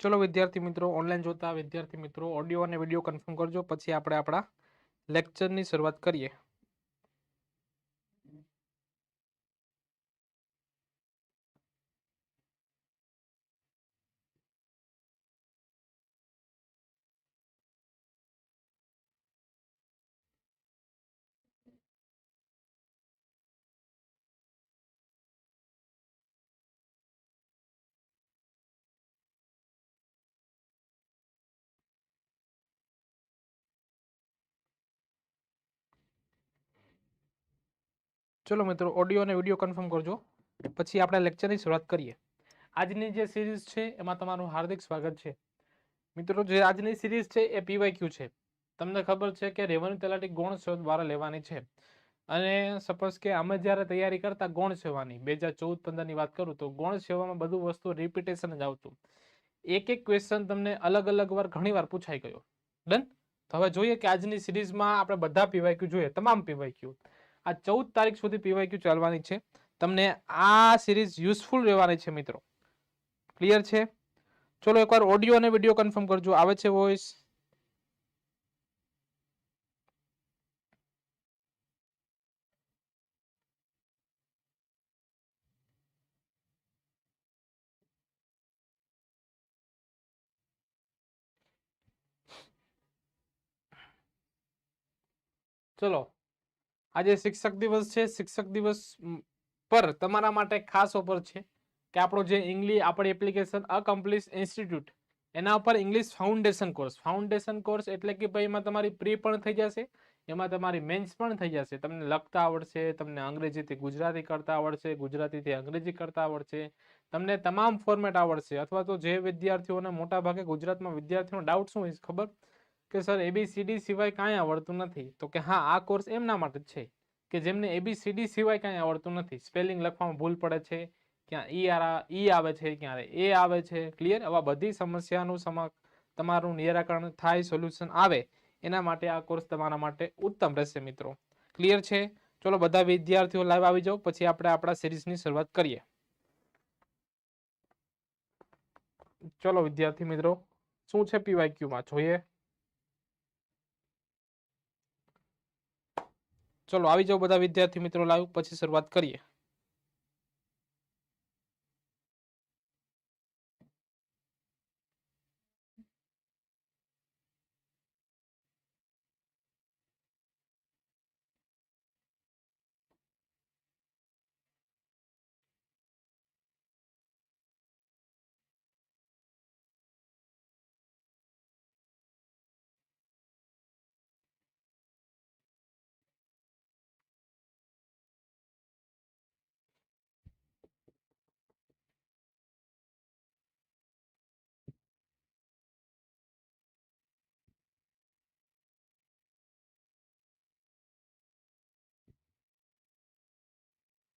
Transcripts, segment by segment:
चलो विद्यार्थी मित्रों ऑनलाइन जोता विद्यार्थी मित्रों ऑडियो और विडियो कन्फर्म करजो पछी आपणे आपणा लेक्चरनी शरूआत करीए। चलो मित्रों ऑडियो और विडियो कन्फर्म करजो पछी आपणे लेक्चरनी शरूआत करीए। आजनी जे सीरीज छे एमां तमारुं हार्दिक स्वागत छे। मित्रों जे आजनी सीरीज छे ए पीवायक्यू छे। तमने खबर छे के रेवन्यू तलाटी गौण सेवा द्वारा लेवानी छे अने सपोज के अमे ज्यारे तैयारी करता गौण सेवानी 2014-15 ની વાત करूं तो गौण सेवामां બધું वस्तु रिपीटेशन ज आवतुं। एक एक क्वेश्चन तमने अलग अलग वार घणी वार पूछाई गयो। डन। तो हवे जोईए के आजनी सीरीजमां आपणे बधा पीवायक्यू जोईए, तमाम पीवायक्यू। आ 14 तारीख सुधी पीवायक्यू चालवानी छे। तमने आ सीरीज यूजफुल रहेवानी छे मित्रों। क्लियर छे? चलो एकवार ऑडियो और विडियो कन्फर्म करजो। आवे छे वॉइस? चलो आज शिक्षक दिवस है। शिक्षक दिवस पर तमारा माटे खास ऑफर है कि आपणो जे इंग्लिश आपणी एप्लिकेशन अकम्प्लीट इंस्टिट्यूट एना पर इंग्लिश फाउंडेशन कोर्स एटले कि भाई एमां तमारी प्री पण थई जशे, एमां तमारी मेन्स पण थई जशे। तमने लखता आवडशे, तमने अंग्रेजीथी गुजराती करता आवडशे, गुजरातीथी अंग्रेजी करता आवडशे, तमने तमाम फॉर्मेट आवडशे। अथवा तो जे विद्यार्थीओने मोटा भागे गुजरातमां विद्यार्थीओनो डाउट शुं होय खबर के सर एबीसीडी सिवाय कांई आवडતું નથી? તો કે હા આ કોર્સ એમના માટે છે કે જેમને એબીસીડી સિવાય કાંઈ આવડતું નથી, સ્પેલિંગ લખવામાં ભૂલ પડે છે, ક્યાં ઈ આવે છે, ક્યાં એ આવે છે, ક્લિયર? આવા બધી સમસ્યાનું તમારું નિરાકરણ થાય, સોલ્યુશન આવે એના માટે આ કોર્સ તમારા માટે ઉત્તમ રહેશે મિત્રો। ક્લિયર છે? ચલો બધા વિદ્યાર્થીઓ લાઈવ આવી જાઓ પછી આપણે આપણા સિરીઝની શરૂઆત કરીએ। ચલો વિદ્યાર્થી મિત્રો શું છે પીવાયક્યુ માં જોઈએ। चलो આવી જાઓ બધા વિદ્યાર્થી મિત્રો લાઈવ પછી શરૂઆત કરીએ।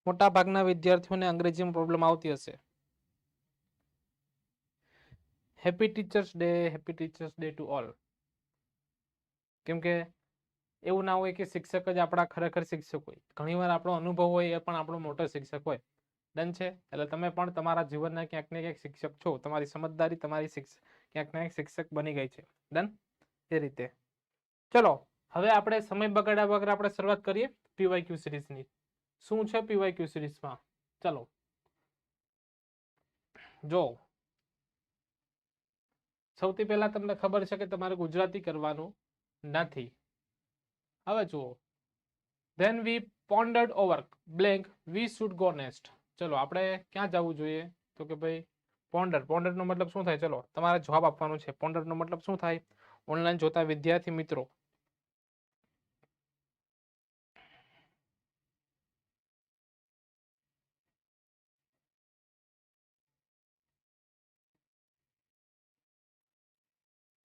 મોટા ભાગના વિદ્યાર્થીઓને અંગ્રેજીમાં પ્રોબ્લેમ આવતી હશે। Happy teachers day to all. કેમ કે એવું ના હોય કે શિક્ષક જ આપણા ખરેખર શિક્ષક હોય, ઘણીવાર આપણો અનુભવ હોય એ પણ આપણો મોટો શિક્ષક હોય। ડન છે? એટલે તમે પણ તમારા જીવનના ક્યાંક ને ક્યાંક શિક્ષક છો, તમારી સમજદારી તમારી ક્યાંક ને ક્યાંક શિક્ષક બની ગઈ છે। ડન? એ રીતે ચલો હવે આપણે સમય બગાડ્યા વગર આપણે શરૂઆત કરીએ પીવાયક્યુ સિરીઝની। શું છે પીવાયક્યુ સિરીઝમાં? ચલો જો સૌથી પહેલા તમને ખબર છે કે તમારે ગુજરાતી કરવાનું નથી। હવે જુઓ then we pondered over blank we should go next। ચલો આપણે ક્યાં જવું જોઈએ? તો કે ભાઈ પોન્ડર નો મતલબ શું થાય? ચલો તમારે જવાબ આપવાનો છે। પોન્ડર નો મતલબ શું થાય? ઓનલાઈન જોતા વિદ્યાર્થી મિત્રો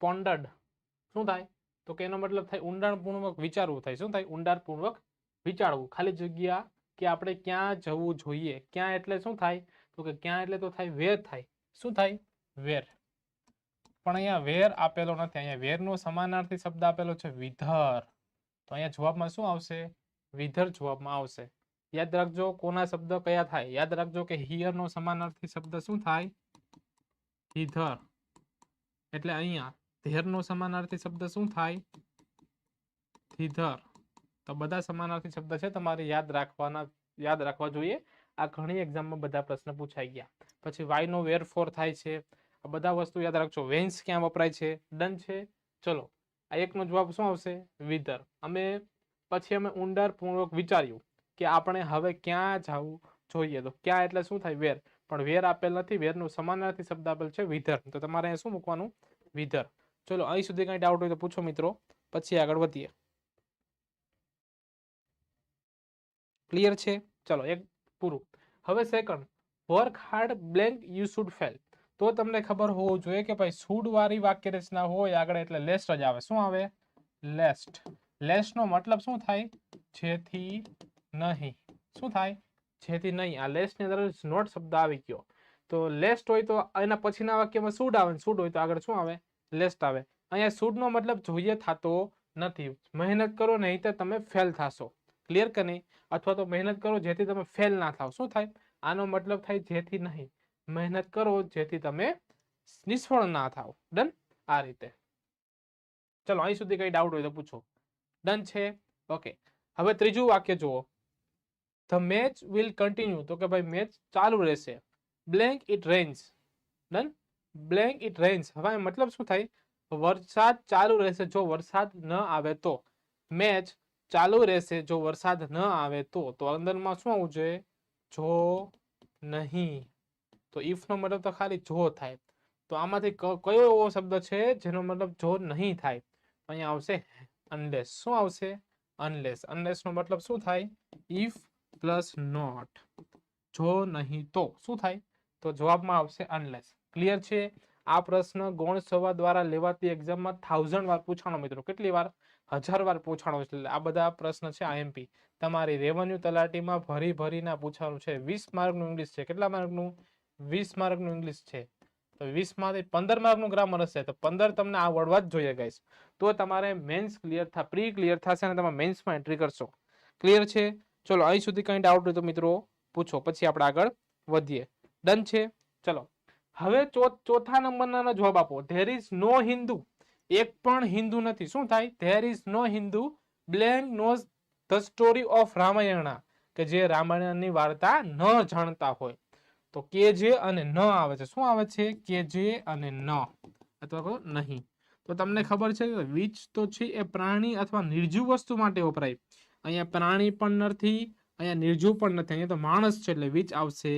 પોન્ડર્ડ શું થાય? તો કે એનો મતલબ થાય ઊંડાણપૂર્વક વિચારવું થાય। શું થાય? ઊંડાણપૂર્વક વિચારવું। ખાલી જગ્યા કે આપણે ક્યાં જવું જોઈએ। ક્યાં એટલે શું થાય? તો કે ક્યાં એટલે તો થાય વેર થાય। શું થાય? વેર। પણ અહીંયા વેર આપેલો નથી, અહીંયા વેર નો સમાનાર્થી શબ્દ આપેલો છે વિધર। તો અહીંયા જવાબમાં શું આવશે? વિધર જવાબમાં આવશે। યાદ રાખજો કોના શબ્દ કયા થાય। યાદ રાખજો કે હિયર નો સમાનાર્થી શબ્દ શું થાય? વિધર। એટલે અહીંયા ધેરનો સમાનાર્થી શબ્દ શું થાય? ધીધર. તો બધા સમાનાર્થી શબ્દ છે તમારે યાદ રાખવા જોઈએ. આ ઘણી એક્ઝામમાં બધા પ્રશ્ન પૂછાઈ ગયા. પછી વાય નો વેરફોર થાય છે. આ બધા વસ્તુ યાદ રાખજો. વેન્સ ક્યાં વપરાય છે? ડન છે. ચલો આ એકનો જવાબ શું આવશે? વિધર. પછી અમે ઊંડાણપૂર્વક વિચાર્યું કે આપણે હવે ક્યાં જવું જોઈએ. તો ક્યાં એટલે શું થાય? વેર. પણ વેર આપેલ નથી. વેરનું સમાનાર્થી શબ્દ આપેલ છે વિધર. તો તમારે અહીંયા શું મૂકવાનું? વિધર. ચલો અહીં સુધી કઈ ડાઉટ હોય તો પૂછો મિત્રો, પછી આગળ વધીએ. ક્લિયર છે? ચલો એક પૂરું. હવે second, work hard blank you should fail. તો તમને ખબર હોવું જોઈએ કે ભાઈ શુડ વાળી વાક્ય રચના હોય આગળ એટલે લેસ્ટ જ આવે. શું આવે? લેસ્ટ. લેસ્ટ નો મતલબ શું થાય? જેથી નહીં. શું થાય? જેથી નહીં. આ લેસ્ટ ની અંદર નોટ શબ્દ આવી ગયો. તો લેસ્ટ હોય તો એના પછીના વાક્યમાં શુડ આવે. શુડ હોય તો આગળ શું આવે? લેસ્ટ આવે. અહીંયા શુડ નો મતલબ જોઈએ થતો નથી. મહેનત કરો નહીં તો તમે ફેલ થશો. ક્લિયર કે નહીં? અથવા તો મહેનત કરો જેથી તમે ફેલ ના થાવ. શું થાય? આનો મતલબ થાય જેથી નહીં. મહેનત કરો જેથી તમે નિષ્ફળ ના થાવ. ડન? આ રીતે. ચલો અહીં સુધી કઈ ડાઉટ હોય તો પૂછો. ડન છે? ઓકે. હવે ત્રીજું વાક્ય જુઓ. The match will continue. તો કે ભાઈ મેચ ચાલુ રહેશે. Blank it rains. Done? Blank it rains. હવે મતલબ શું થાય? વરસાદ ચાલુ રહેશે જો વરસાદ ન આવે તો. મેચ ચાલુ રહેશે જો વરસાદ ન આવે તો. તો અંદરમાં શું આવવું જોઈએ? જો નહીં. તો ઇફ નો મતલબ તો ખાલી જો થાય. તો આમાંથી કયો એવો શબ્દ છે જેનો મતલબ જો નહીં થાય? અહીંયા આવશે અનલેસ. શું આવશે? અનલેસ. અનલેસ નો મતલબ શું થાય? If plus not. જો નહીં તો શું થાય? તો જવાબમાં આવશે અનલેસ. ક્લિયર છે? આ પ્રશ્ન ગૌણ સવા દ્વારા લેવાતી એક્ઝામમાં 1000 વાર પૂછાણો મિત્રો. કેટલી વાર? 1000 વાર પૂછાણો. એટલે આ બધા પ્રશ્ન છે આઈએમપી. તમારી રેવન્યુ તલાટીમાં ભરીને પૂછવાનું છે. 20 માર્કનું ઇંગ્લિશ છે. કેટલા માર્કનું? 20 માર્કનું ઇંગ્લિશ છે. તો 20 માંથી 15 માર્કનું ગ્રામર હશે. તો 15 તમને આવડવા જ જોઈએ ગાઈસ. તો તમારે મેન્સ ક્લિયર પ્રી ક્લિયર થશે અને તમે મેન્સમાં એન્ટ્રી કરશો. ક્લિયર છે? ચલો અહીં સુધી કઈ ડાઉટ હોય તો મિત્રો પૂછો, પછી આપણે આગળ વધીએ. ડન છે? ચલો હવે ચોથા નંબરના જવાબ આપો. There is no Hindu. એક પણ હિન્દુ નથી. શું થાય? There is no Hindu blank knows the story of Ramayana. કે જે રામાયણની વાર્તા ન જાણતા હોય. તો કે જે અને ન આવે છે. શું આવે છે? કે જે અને ન અથવા તો નહીં. તો તમને ખબર છે કે વિચ તો છે એ પ્રાણી અથવા નિર્જીવ વસ્તુ માટે વપરાય. અહીંયા પ્રાણી પણ નથી, અહીંયા નિર્જીવ પણ નથી. અહીંયા તો માણસ છે એટલે વિચ આવશે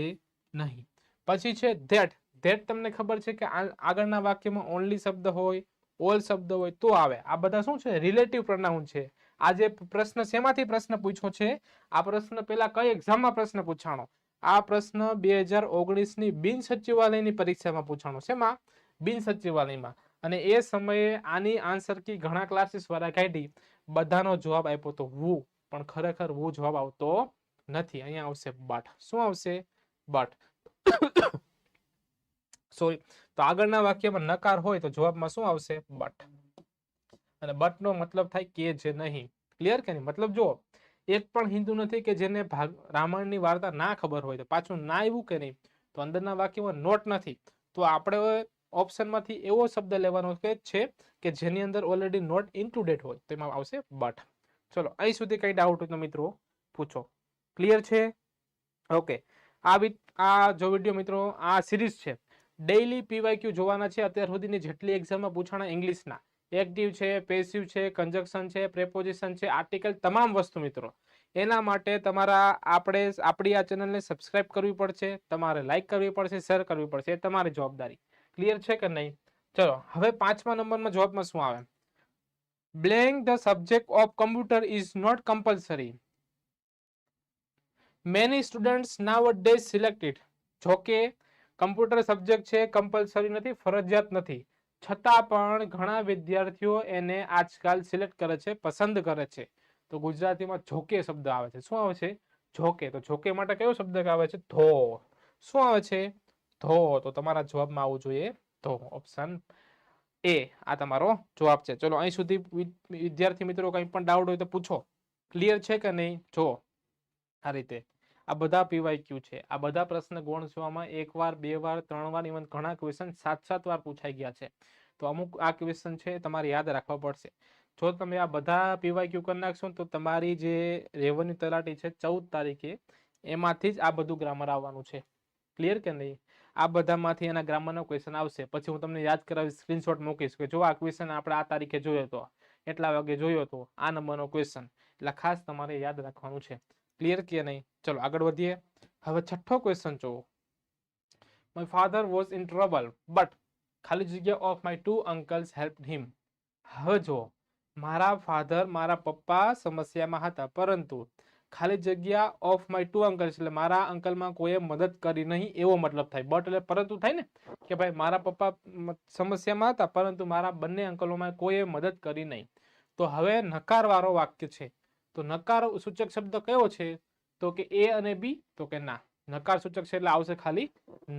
નહીં. પછી છે ધેટ. ધેટ તમને ખબર છે કે આગળના વાક્યમાં ઓનલી શબ્દ હોય, ઓલ શબ્દ હોય તો આવે. આ બધા શું છે? રિલેટિવ પ્રોનાઉન છે. આ જે પ્રશ્ન શેમાંથી પ્રશ્ન પૂછ્યો છે? આ પ્રશ્ન પેલા કઈ એક્ઝામમાં પ્રશ્ન પૂછાણો? આ પ્રશ્ન 2019 ની બિન સચિવાલયની પરીક્ષામાં પૂછાણો. શેમાં? બિન સચિવાલયમાં. અને એ સમયે આની આન્સર કી ઘણા ક્લાસીસ વાળા કાઢી. બધાનો જવાબ આપ્યો તો વુ. પણ ખરેખર વુ જવાબ આવતો નથી. અહીંયા આવશે બટ. શું આવશે? બટ. સોરી. તો આગળના વાક્યમાં નકાર હોય તો જવાબમાં શું આવશે? બટ. અને બટ નો મતલબ થાય કે જે નહીં. ક્લિયર કે નહીં? મતલબ જો એક પણ હિન્દુ નથી કે જેને રામાયણની વાર્તા ના ખબર હોય. તો પાછું ના આવ્યું કે નહીં? તો અંદરના વાક્યમાં નોટ નથી. તો આપણે ઓપ્શનમાંથી એવો શબ્દ લેવાનો છે કે જેની અંદર ઓલરેડી નોટ ઇન્ક્લુડેડ હોય. તો એમાં આવશે બટ. ચલો અહીં સુધી કઈ ડાઉટ હોય તો મિત્રો પૂછો. ક્લિયર છે? ઓકે. આ જો વિડીયો મિત્રો આ સિરીઝ છે. ડેઈલી પીવાયક્યુ જોવાના છે. અત્યાર સુધીની જેટલી એક્ઝામમાં પૂછાણા ઇંગ્લિશના એક્ટિવ છે, પેસિવ છે, કન્જક્શન છે, પ્રેપોઝિશન છે, આર્ટિકલ, તમામ વસ્તુ મિત્રો. એના માટે આપણી આ ચેનલને સબસ્ક્રાઇબ કરવી પડશે, તમારે લાઈક કરવી પડશે, શેર કરવી પડશે. એ તમારી જવાબદારી. ક્લિયર છે કે નહીં? ચલો હવે 5મા નંબરમાં જવાબમાં શું આવે? Blank the subject of computer is not compulsory. Many students nowadays select it. જોકે કમ્પ્યુટર સબ્જેક્ટ છે, કમ્પલસરી નથી, ફરજિયાત નથી. છતાં પણ ઘણા વિદ્યાર્થીઓ એને આજકાલ સિલેક્ટ કરે છે, પસંદ કરે છે. તો ગુજરાતીમાં જોકે શબ્દ આવે છે. શું આવે છે? જોકે. તો જોકે માટે કયો શબ્દ આવે છે? ધો. શું આવે છે? ધો. તો તમારા જવાબમાં આવવું જોઈએ ધો. ઓપ્શન એ આ તમારો જવાબ છે. ચલો અહીં સુધી વિદ્યાર્થી મિત્રો કંઈ પણ ડાઉટ હોય તો પૂછો. ક્લિયર છે કે નહીં? જો આ રીતે આ બધા પીવાયક્યુ છે. આ બધા પ્રશ્ન ગૌણ સેવામાં 1 વાર, 2 વાર, 3 વાર, ઇવન ઘણા ક્વેશ્ચન 7 વાર પૂછાઈ ગયા છે. તો અમુક આ ક્વેશ્ચન છે તમારે યાદ રાખવા પડશે. જો તમે આ બધા પીવાયક્યુ કરી નાખશો તો તમારી જે રેવન્યુ તલાટી છે 14 તારીખે એમાંથી જ આ બધું ગ્રામર આવવાનું છે. ક્લિયર કે નહીં? આ બધામાંથી એના ગ્રામરનો ક્વેશ્ચન આવશે. પછી હું તમને યાદ કરાવીશ, સ્ક્રીનશોટ મૂકીશ કે જો આ ક્વેશ્ચન આપણે આ તારીખે જોયો હતો, એટલા વાગે જોયો હતો, આ નંબરનો ક્વેશ્ચન. એટલે ખાસ તમારે યાદ રાખવાનું છે. ક્લિયર કે નહીં? ચલો આગળ વધીએ. હવે છઠ્ઠો ક્વેશ્ચન જુઓ. My father was in trouble, but ખાલી જગ્યા of my two uncles helped him. હવે જો મારા ફાધર, મારા પપ્પા સમસ્યામાં હતા, પરંતુ ખાલી જગ્યા ઓફ માય ટુ અંકલ્સ એટલે મારા અંકલમાં કોઈએ મદદ કરી નહીં એવો મતલબ થાય. બટ એટલે પરંતુ થાય ને કે ભાઈ મારા પપ્પા સમસ્યામાં હતા પરંતુ મારા બંને અંકલોમાં કોઈએ મદદ કરી નહીં. તો હવે નકાર વાળો વાક્ય છે. તો નકાર સૂચક શબ્દ કયો છે? તો કે એ અને બી. તો કે ના, નકાર સૂચક છે એટલે આવશે ખાલી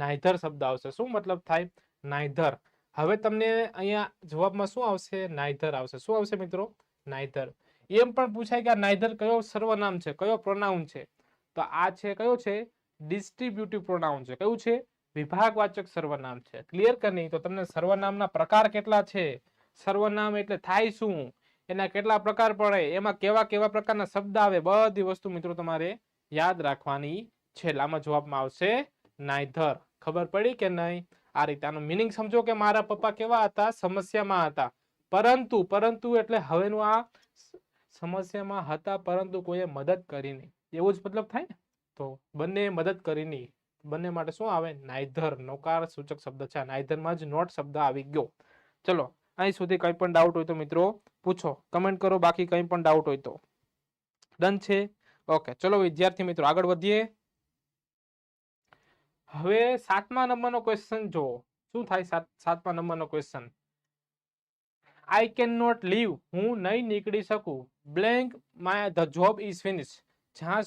નાઈધર શબ્દ આવશે. શું મતલબ થાય? નાઈધર. હવે તમને અહીંયા જવાબમાં શું આવશે? નાઈધર આવશે. શું આવશે મિત્રો? નાઈધર. એમ પણ પૂછાય કે આ નાઈધર કયો સર્વનામ છે, કયો પ્રોનાઉન છે? તો આ છે કયો છે? ડિસ્ટ્રીબ્યુટિવ પ્રોનાઉન છે. કયું છે? વિભાગવાચક સર્વનામ છે. ક્લિયર કે નહીં? તો તમને સર્વનામના પ્રકાર કેટલા છે? સર્વનામ એટલે થાય શું, એના કેટલા પ્રકાર પડે, એમાં કેવા કેવા પ્રકારના શબ્દ આવે, બધી વસ્તુ મિત્રો તમારે યાદ રાખવાની છે. એટલે આમાં જવાબમાં આવશે નાઈધર. ખબર પડી કે નહીં? આ રીતે આનો મિનિંગ સમજો કે મારા પપ્પા કેવા હતા? સમસ્યામાં હતા. પરંતુ પરંતુ એટલે હવેનું આ સમસ્યામાં હતા પરંતુ કોઈએ મદદ કરી નહીં, એવું જ મતલબ થાય ને. તો બંને મદદ કરી નહીં, બંને માટે શું આવે? નાઈધર. નકાર સૂચક શબ્દ છે. નાઈધરમાં જ નોટ શબ્દ આવી ગયો. ચલો અહીં સુધી કંઈ પણ ડાઉટ હોય તો મિત્રો પૂછો, કમેન્ટ કરો. બાકી કંઈ પણ ડાઉટ હોય તો ડન છે. ઓકે, ચલો વિદ્યાર્થી મિત્રો આગળ વધીએ. હવે 7મા નંબરનો ક્વેશ્ચન જો શું થાય. 7મા નંબરનો ક્વેશ્ચન, I cannot leave. હું નહીં નીકળી શકું. Blank the job is finished. જ્યાં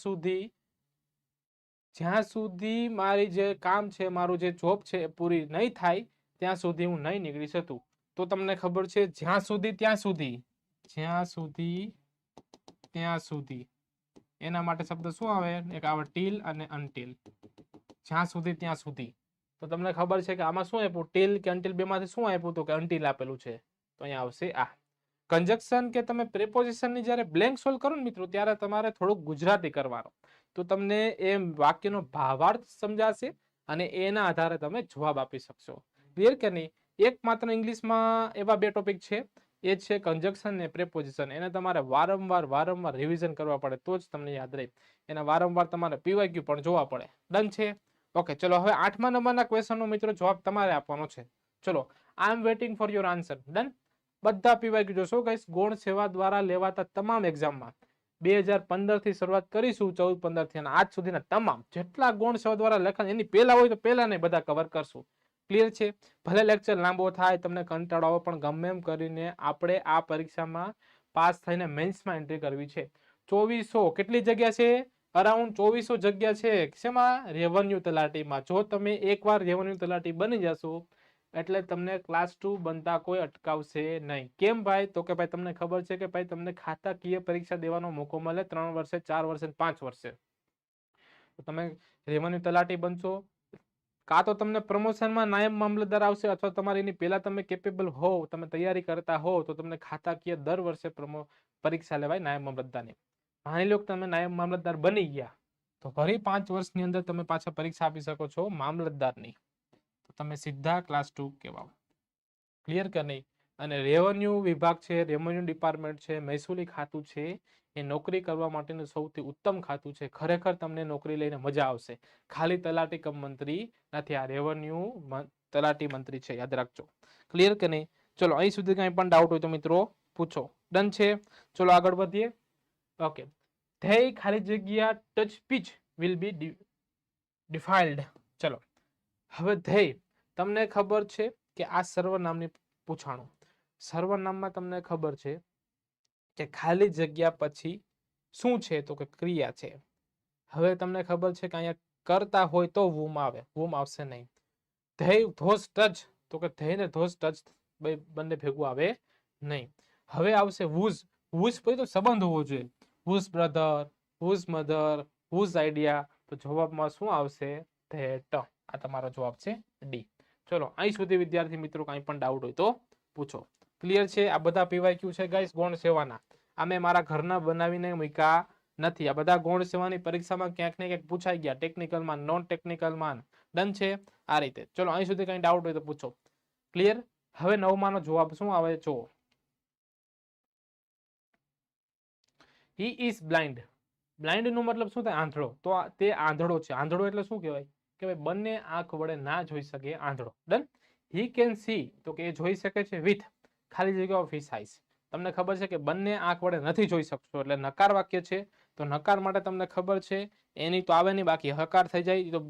સુધી મારી જે કામ છે, મારું જે જોબ છે એ પૂરી નહીં થાય ત્યાં સુધી હું નહીં નીકળી શકું. તો તમને ખબર છે જ્યાં સુધી ત્યાં સુધી, જ્યાં સુધી ત્યાં સુધી એના માટે શબ્દ શું આવે? એક આવે ટીલ અને અનટીલ. જ્યાં સુધી ત્યાં સુધી. તો તમને ખબર છે કે આમાં શું આપ્યું? ટીલ કે અનટીલ બેમાંથી શું આપ્યું? તો કે અનટીલ આપેલું છે. તો અહીંયા આવશે આ. કંજક્શન કે તમે પ્રેપોઝિશનની જ્યારે બ્લેન્ક સોલ્વ કરો ને મિત્રો ત્યારે તમારે થોડુંક ગુજરાતી કરવાનો, તો તમને એ વાક્યનો ભાવાર્થ સમજાશે અને એના આધારે તમે જવાબ આપી શકશો. ક્લિયર કે નહીં? એક માત્ર ઇંગ્લિશમાં એવા બે ટોપિક છે, એ છે કંજક્શન ને પ્રેપોઝિશન. એને તમારે વારંવાર રિવિઝન કરવા પડે તો જ તમને યાદ રહે. એના વારંવાર તમારે પીવાયક્યુ પણ જોવા પડે. ડન છે? ઓકે, ચલો હવે 8મા નંબરના ક્વેશ્ચનનો મિત્રો જવાબ તમારે આપવાનો છે. ચલો, I am waiting for your answer. Done? બધા પીવાયક્યુ જોશો ગાઈસ. ગૌણ સેવા દ્વારા લેવાતા તમામ એક્ઝામમાં 2015 થી શરૂઆત કરીશું, 14-15 થી અને આજ સુધીના તમામ જેટલા ગૌણ સેવા દ્વારા લખાણ એની પહેલા હોય તો પહેલા ને બધા કવર કરશું. ક્લિયર છે? ભલે લેક્ચર લાંબો થાય, તમને કંટાળો આવે, પણ ગમે એમ કરીને આપણે આ પરીક્ષામાં પાસ થઈને મેન્સમાં એન્ટ્રી કરવી છે. 2400 કેટલી જગ્યા છે? અરાઉન્ડ 2400 જગ્યા છે. શેમાં? રેવન્યુ તલાટીમાં. જો તમે એકવાર રેવન્યુ તલાટી બની જશો એટલે તમને ક્લાસ 2 બનતા કોઈ અટકાવશે નહીં. કેમ ભાઈ? તો કે ભાઈ તમને ખબર છે કે ભાઈ તમને ખાતાકીય પરીક્ષા દેવાનો મોકો મળે 3 વર્ષે, 4 વર્ષે, 5 વર્ષે. તો તમે રેવન્યુ તલાટી બનશો, કાં તો તમને પ્રમોશનમાં નાયબ મામલતદાર આવશે, અથવા તમારી એની પહેલા તમે કેપેબલ હોવ, તમે તૈયારી કરતા હોવ તો તમને ખાતાકીય દર વર્ષે પરીક્ષા લેવાય નાયબ મામલતદારની. માની લો કે તમે નાયબ મામલતદાર બની ગયા તો ફરી 5 વર્ષની અંદર તમે પાછા પરીક્ષા આપી શકો છો મામલતદારની. તો તમે સીધા ક્લાસ 2 કહેવાઓ. ક્લિયર કે નહીં? અને રેવન્યુ વિભાગ છે, રેવન્યુ ડિપાર્ટમેન્ટ છે, મહેસૂલી ખાતું છે, એ નોકરી કરવા માટેનું સૌથી ઉત્તમ ખાતું છે. ખરેખર તમને નોકરી લઈને મજા આવશે. ખાલી તલાટી કમ મંત્રી નથી, આ રેવન્યુ તલાટી મંત્રી છે, યાદ રાખજો. ક્લિયર કે નહીં? ચલો અહીં સુધી કંઈ પણ ડાઉટ હોય તો મિત્રો પૂછો. ડન છે? ચલો આગળ વધીએ. ઓકે, ધ્યેય ખાલી જગ્યા touch pitch will be defined. ચલો હવે ધ્યેય તમને ખબર છે કે આ સર્વનામની પૂછાણું. સર્વનામમાં તમને ખબર છે કે ખાલી જગ્યા પછી શું છે? તો કે ક્રિયા છે. હવે તમને ખબર છે કે અહીંયા કરતા હોય તો વુમ આવે, વુમ આવશે નહીં. ધ્યેય ધોસ ટચ, તો કે ધ્યેયને ધોસ ટચ બંને ભેગું આવે નહીં. હવે આવશે whose. whose પછી તો સંબંધ હોવો જોઈએ. whose brother, whose mother, whose idea. તો જવાબમાં શું આવશે? that. આ તમારો જવાબ છે ડી. ચલો અહીં સુધી વિદ્યાર્થી મિત્રો કંઈ પણ ડાઉટ હોય તો પૂછો. ક્લિયર છે? આ બધા પીવાયક્યુ છે ગાઈસ ગૌણ સેવાના. આ મેં મારા ઘરના બનાવીને મૂક્યા નથી. આ બધા ગૌણ સેવાની પરીક્ષામાં ક્યાંક ને ક્યાંક પૂછાઈ ગયા, ટેકનિકલમાં, નોન ટેકનિકલમાં. ડન છે? આ રીતે. ચલો અહીં સુધી કઈ ડાઉટ હોય તો પૂછો. ક્લિયર? હવે 9માનો જવાબ શું આવે જો. He is blind. બ્લાઇન્ડ નો મતલબ શું થાય? આંધળો. તો તે આંધળો છે. આંધળો એટલે શું કહેવાય? કે ભાઈ બંને આંખ વડે ના જોઈ શકે, આંધળો. ડન. હી કેન સી, તો કે એ જોઈ શકે છે વિથ ખાલી જગ્યા ઓફ હિઝ આઈઝ. તમને ખબર છે કે બંને આંખ વડે નથી જોઈ શકશો એટલે નકાર વાક્ય છે. તો નકાર માટે તમને ખબર છે એની તો આવે નહીં, બાકી હકાર થઈ જાય તો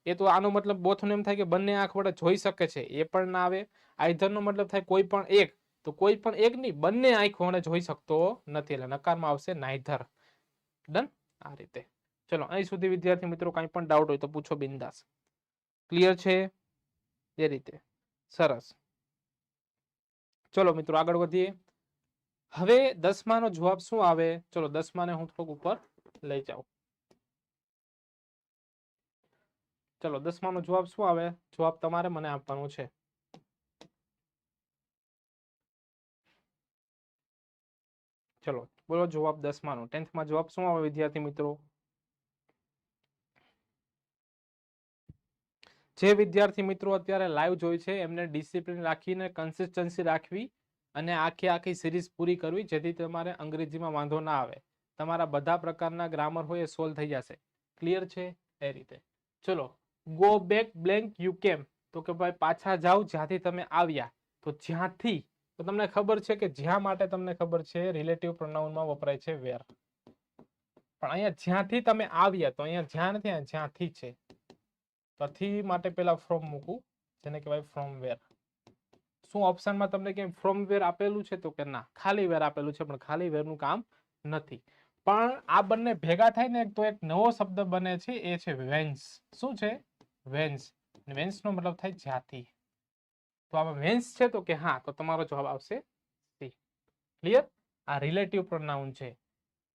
એ તો આનો મતલબ બોથનો એમ થાય કે બંને આંખ વડે જોઈ શકે છે, એ પણ ના આવે. આઈધર નો મતલબ થાય કોઈ પણ એક, તો કોઈ પણ એક નહીં, બંને આંખ વડે જોઈ શકતો નથી એટલે નકારમાં આવશે નાઈધર. ડન. આ રીતે. ચલો અહીં સુધી વિદ્યાર્થી મિત્રો કઈ પણ ડાઉટ હોય તો પૂછો બિંદાસ. ક્લિયર છે? એ રીતે. સરસ. ચલો મિત્રો આગળ વધીએ. હવે 10માનો જવાબ શું આવે? ચલો 10માને હું થોડુંક ઉપર લઈ જાઉં. ચલો 10માનો જવાબ શું આવે? જવાબ તમારે મને આપવાનો છે. ચલો બોલો જવાબ 10માનો. 10thમાં જવાબ શું આવે વિદ્યાર્થી મિત્રો? જે વિદ્યાર્થી મિત્રો અત્યારે લાઈવ જોઈ છે એમને ડિસિપ્લિન રાખીને કન્સિસ્ટન્સી રાખવી અને આખી સિરીઝ પૂરી કરવી, જેથી તમારે અંગ્રેજીમાં વાંધો ના આવે. તમારા બધા પ્રકારના ગ્રામર હોય એ સોલ્વ થઈ જશે. ક્લિયર છે? એ રીતે. ચલો ગો બેક બ્લેન્ક યુ કેમ, તો કે ભાઈ પાછા જાઓ જ્યાંથી તમે આવ્યા. તો જ્યાંથી, તો તમને ખબર છે કે જ્યાં માટે તમને ખબર છે રિલેટિવ પ્રોનાઉનમાં વપરાય છે વેર. પણ અહીંયા જ્યાંથી તમે આવ્યા, તો અહીંયા જ્યાં નથી, જ્યાંથી છે. તો થી માટે પેલા ફ્રોમ મૂકું, જેને કહેવાય ફ્રોમ વેર. શું ઓપ્શનમાં તમને કેમ ફ્રોમ વેર આપેલું છે? તો કે ના, ખાલી વેર આપેલું છે, પણ ખાલી વેરનું કામ નથી. પણ આ બંને ભેગા થાય ને તો એક નવો શબ્દ બને છે, એ છે વેન્સ. શું છે? વેન્સ. વેન્સ નો મતલબ થાય જ્યાંથી. તો આમાં વેન્સ છે તો કે હા, તો તમારો જવાબ આવશે સી. ક્લિયર? આ રિલેટિવ પ્રોનાઉન છે.